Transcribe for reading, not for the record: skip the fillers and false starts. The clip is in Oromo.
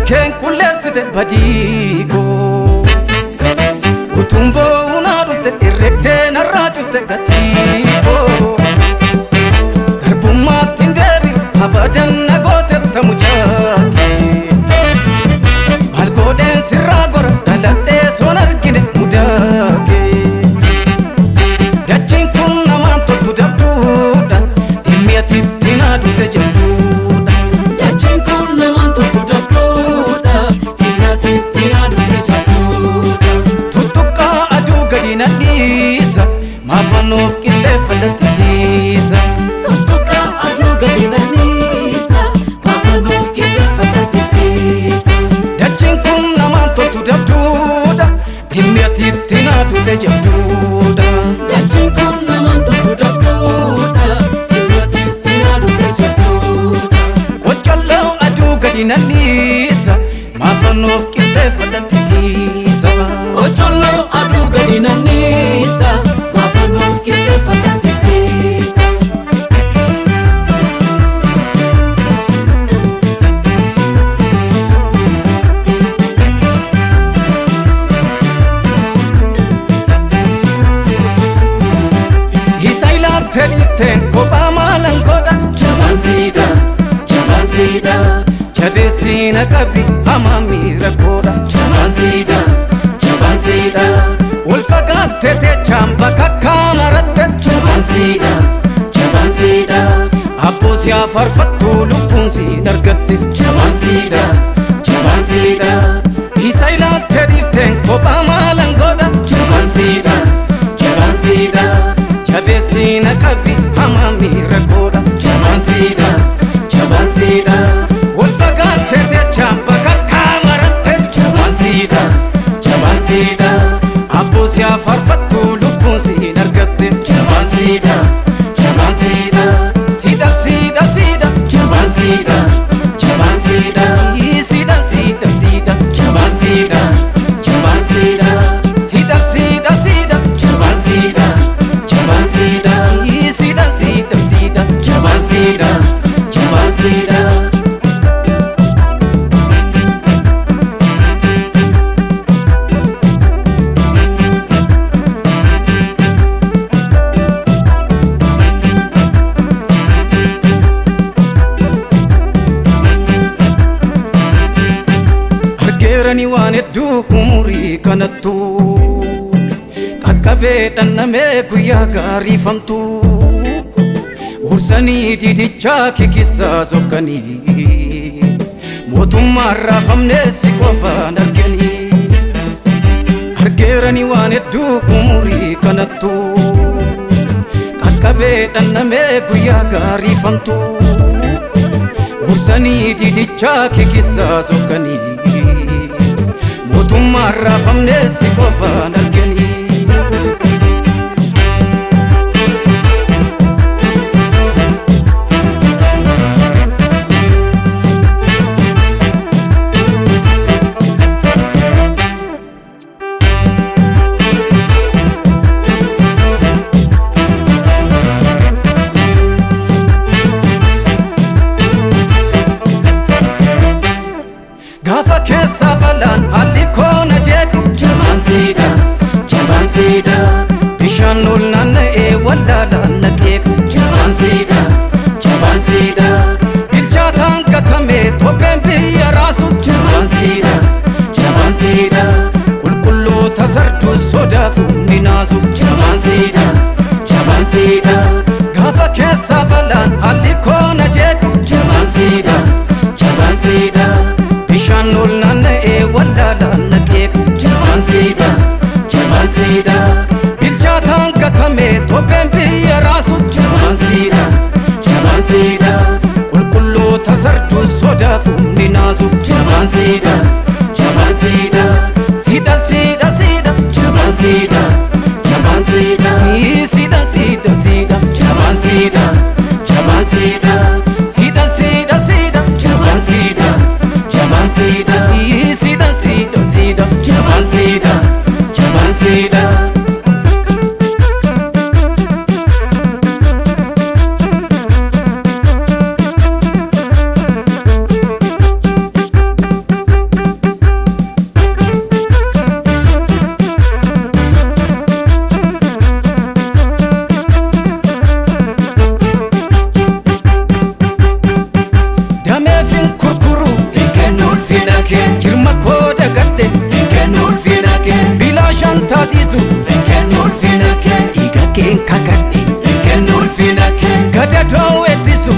Harkeen qulleessite badiikoo utumboo unaa dhufte irreeddee narraa cufte gatiikoo garbummaatti hin deebi'u abadan na gooteetta mucaakee maal godheen sirraa gora dhaladhee soon argine mudaakee dachiin kun namaan toltu dabduudha dhimmi atiitti naa dhute jabduudha dachiin kun namaan toltu dabduudha dhimmi atiitti naa dhute jabduudha tuttuqqaa aduu gadi na dhiisa maafanoof qixxeeffadhatti tiisa tuttuqqaa aduu gadi na dhiisa maafanoof qixxeeffadhatti tiisa dachiin kun namaan toltu dabduudha dhimmi atiitti naa dhute jabduudha dachiin kun namaan toltu dabduudha dhimmi atiitti naa dhute jabduudha qoccalloo aduu gadi na dhiisa maafanoof qixxeeffadhatti tiisa qoccalloo aduu gadi na dhiisa maafanoof qixxeeffadhatti tiisa Teliifteen kophaa maalan godha jabaansiidha jabaansiidha jabeessiina qabi hamaa miira godha jabaansiidha jabaansiidha wal fagaattee teechaan bakakkaa maratte jabaansiidha jabaansiidha abboo si afarfattuu lubbuun siin argatte jabaansiidha jabaansiidha isa ilaaltee dhiifteen kophaa maalan godha jabaansiidha jabaansiidha jabeessiina qabi hamaa miira godha jabaansiidha jabaansiidha wal fagaattee teechaan bakakkaa maratte jabaansiidha jabaansiidha abboo si afarfattuu lubbuun siin argatte jabaansiidha jabaansiidha siidha siidha siidha jabaansiidha jabaansiidha siidha siidha siidha jabaansiidha jabaansiidha siidha siidha siidha jabaansiidha jabaansiidha siidha siidha siidha jabaansiidha jabaansiidha argeerani waan hedduu umurii kanattuu qaqqabee dhannamee guyyaa gaariifamtu ursanii didichaa kikissaa sokkanii mootummaan raafamnee si qofaan arganii argeerani waan hedduu umurii kanattu qaqqabee dhannamee guyyaa gaariifamtu ursanii didichaa kikissaa sokkanii mootummaan raafamnee si qofaan arganii gaafa keessa balaan haalli koona jeequ jabaansiidha jabaansiidha bishaan ol naanna'ee wallaalaan naqeequ jabaansiidha jabaansiidha bilchaataan katamee topheen biyya raasus jabaansiidha jabaansiidha qulqulloota sarduu sodaafu ni naasu jabaansiidha jabaansiidha gaafa keessa balaan haalli koona jeequ jabaansiidha jabaansiidha bishaan ol naanna'ee wallaalaan naqeequ jabaansiidha jabaansiidha bilchaataan katamee topheen biyya raasus jabaansiidha jabaansiidha qulqulloota sarduu sodaafu ni naasu jabaansiidha jabaansiidha siidha siidha siidha jabaansiidha jabaansiidha siidha siidha siidha jabaansiidha jabaansiidha siidha siidha siidha jabaansiidha jabaansiidha siidha siidha siidha jabaansiidha jabaansiidha taasisu kennuulfinake dhiiga keen kakadhe kennuulfinake gadadoo weettisu